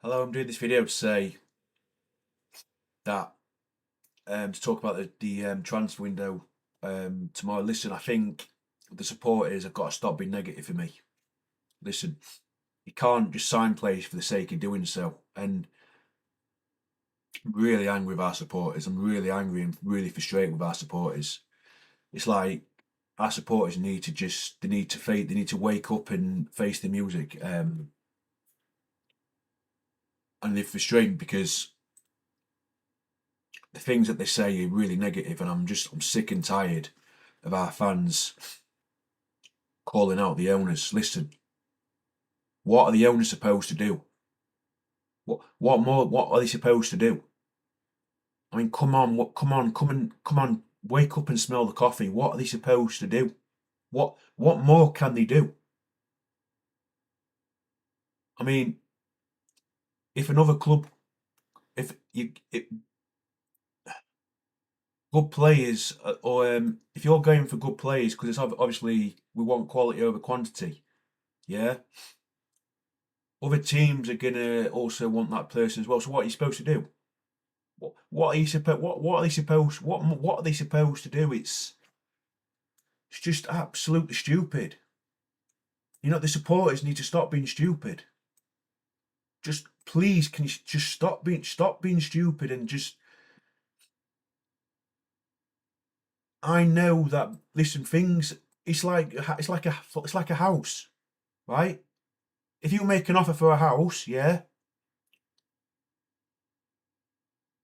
Hello, I'm doing this video to say that to talk about the transfer window tomorrow. Listen, I think the supporters have got to stop being negative for me. Listen, you can't just sign players for the sake of doing so. And I'm really angry with our supporters. I'm really angry and really frustrated with our supporters. It's like our supporters need to they need to wake up and face the music. And they're frustrated because the things that they say are really negative, and I'm sick and tired of our fans calling out the owners. Listen, what are the owners supposed to do? What are they supposed to do? I mean, come on, wake up and smell the coffee. What are they supposed to do? What more can they do? I mean, if another club, if good players, or if you're going for good players, because it's obviously we want quality over quantity, yeah. Other teams are gonna also want that person as well. So what are you supposed to do? What are you supposed? What are they supposed? What are they supposed to do? It's just absolutely stupid. You know, the supporters need to stop being stupid. Just please, can you just stop being stupid and just? I know that. Listen, things. It's like a house, right? If you make an offer for a house, yeah,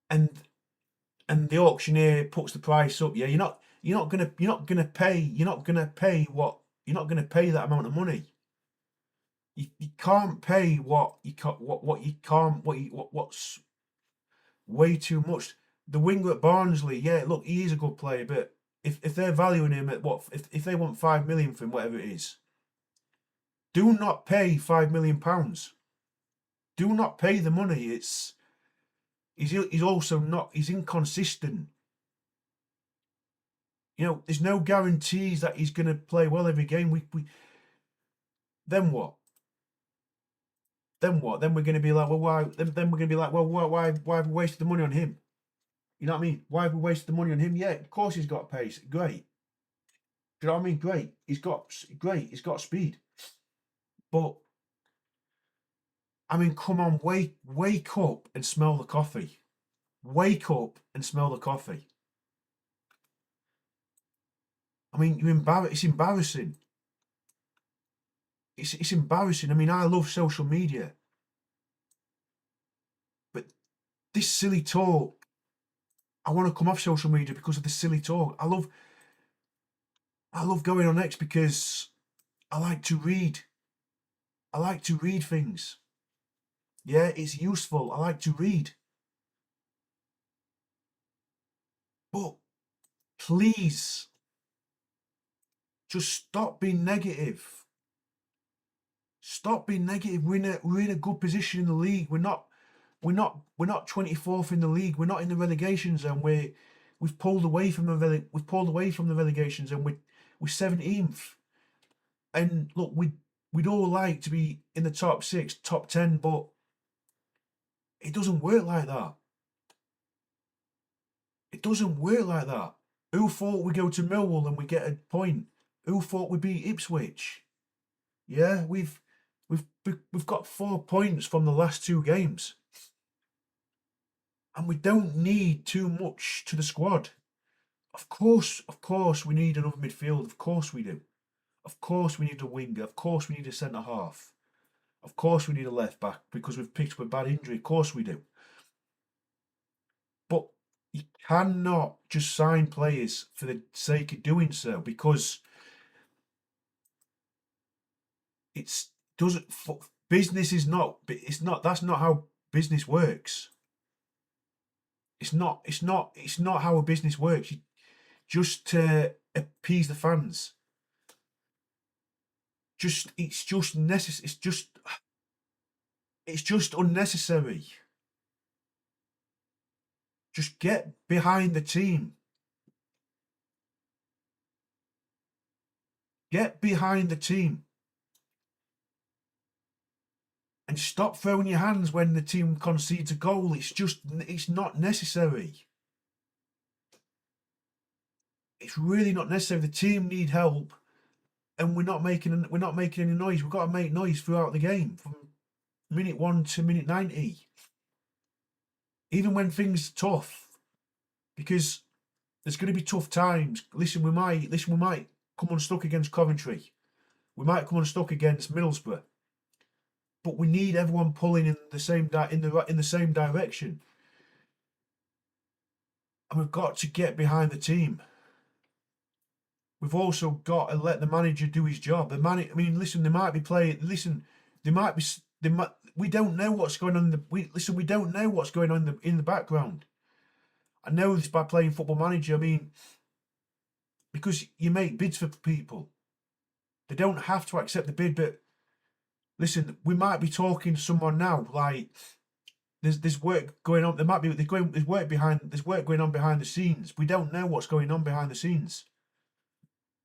and the auctioneer puts the price up, yeah, you're not gonna pay that amount of money. You can't pay what you can't what you can't what's way too much. The winger at Barnsley, yeah, look, he is a good player, but if they're valuing him at what if they want 5 million for him, whatever it is, do not pay £5 million. Do not pay the money. He's also not he's inconsistent. You know, there's no guarantees that he's gonna play well every game. We then what? Then what? Then we're gonna be like, well, why? Then we're gonna be like, well, why have we wasted the money on him? You know what I mean? Why have we wasted the money on him? Yeah, of course he's got pace. Great. Do you know what I mean? Great. He's got speed. But I mean, come on, wake up and smell the coffee. Wake up and smell the coffee. I mean, it's embarrassing. It's embarrassing. I mean, I love social media, but this silly talk, I want to come off social media because of this silly talk. I love going on X because I like to read. I like to read things. Yeah, it's useful. I like to read. But please, just stop being negative. Stop being negative. We're in a good position in the league. We're not 24th in the league. We're not in the relegation zone. We've pulled away from we've pulled away from the relegation zone. We're 17th. And look, we'd all like to be in the top 6, top 10, but it doesn't work like that. It doesn't work like that. Who thought we go to Millwall and we get a point? Who thought we beat Ipswich? Yeah, we've got 4 points from the last 2 games, and we don't need too much to the squad. Of course, we need another midfield. Of course we do. Of course we need a winger. Of course we need a centre half. Of course we need a left back because we've picked up a bad injury. Of course we do. But you cannot just sign players for the sake of doing so because it's doesn't business is not it's not that's not how business works. It's not how a business works. Just to appease the fans. It's just necessary. It's just unnecessary. Just get behind the team. Get behind the team. And stop throwing your hands when the team concedes a goal. It's not necessary. It's really not necessary. The team need help, and we're not making any noise. We've got to make noise throughout the game, from minute 1 to minute 90. Even when things are tough, because there's going to be tough times. Listen, we might come unstuck against Coventry. We might come unstuck against Middlesbrough. But we need everyone pulling in the same direction. And we've got to get behind the team. We've also got to let the manager do his job. Listen, there might be playing. Listen, we don't know what's going on. We don't know what's going on in the background. I know this by playing Football Manager. Because you make bids for people. They don't have to accept the bid, but listen, we might be talking to someone now. Like there's work going on. There's work going on behind the scenes. We don't know what's going on behind the scenes.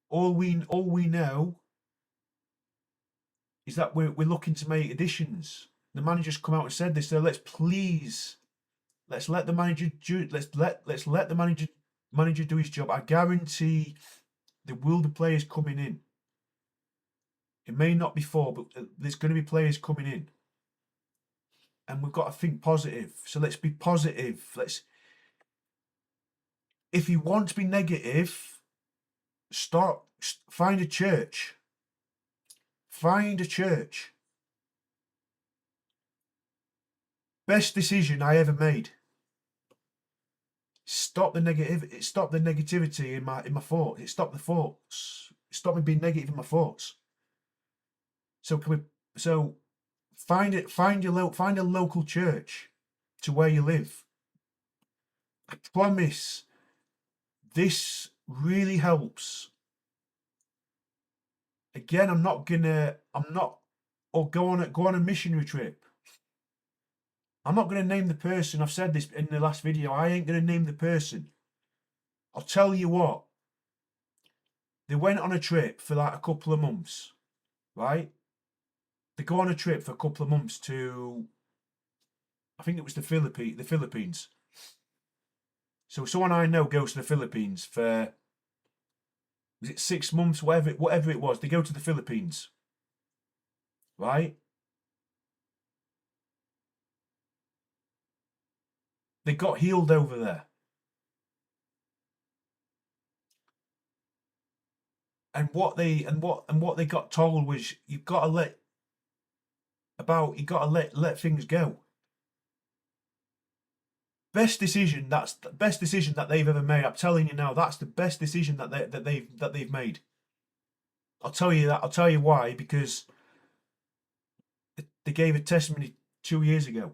All we know is that we're looking to make additions. The manager's come out and said this. So let's let the manager do his job. I guarantee there will be players coming in. It may not be 4, but there's going to be players coming in. And we've got to think positive. So let's be positive. If you want to be negative, find a church. Find a church. Best decision I ever made. Stop the negativity in my thoughts. It stopped the thoughts. It stopped me being negative in my thoughts. So find a local church to where you live. I promise this really helps. Again, or go on a missionary trip. I'm not going to name the person. I've said this in the last video. I ain't going to name the person. I'll tell you what. They went on a trip for like a couple of months, right? They go on a trip for a couple of months to, I think it was the Philippines. So someone I know goes to the Philippines for, was it 6 months, whatever it was. They go to the Philippines, right? They got healed over there. And what they got told was you've got to let things go. That's the best decision that they've ever made. I'm telling you now, that's the best decision that they've made. I'll tell you that. I'll tell you why, because they gave a testimony 2 years ago.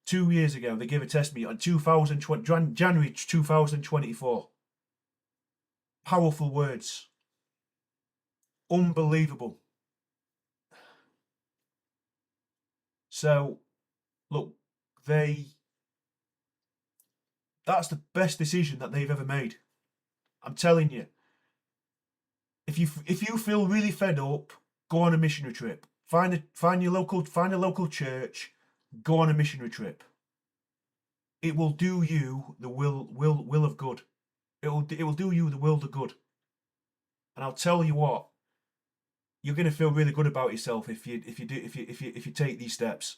2 years ago, they gave a testimony on January 2024. Powerful words. Unbelievable. So, look, that's the best decision that they've ever made. I'm telling you. If you feel really fed up, go on a missionary trip. Find a local church. Go on a missionary trip. It will do you the will of good. It will do you the world of good. And I'll tell you what, you're going to feel really good about yourself if you take these steps.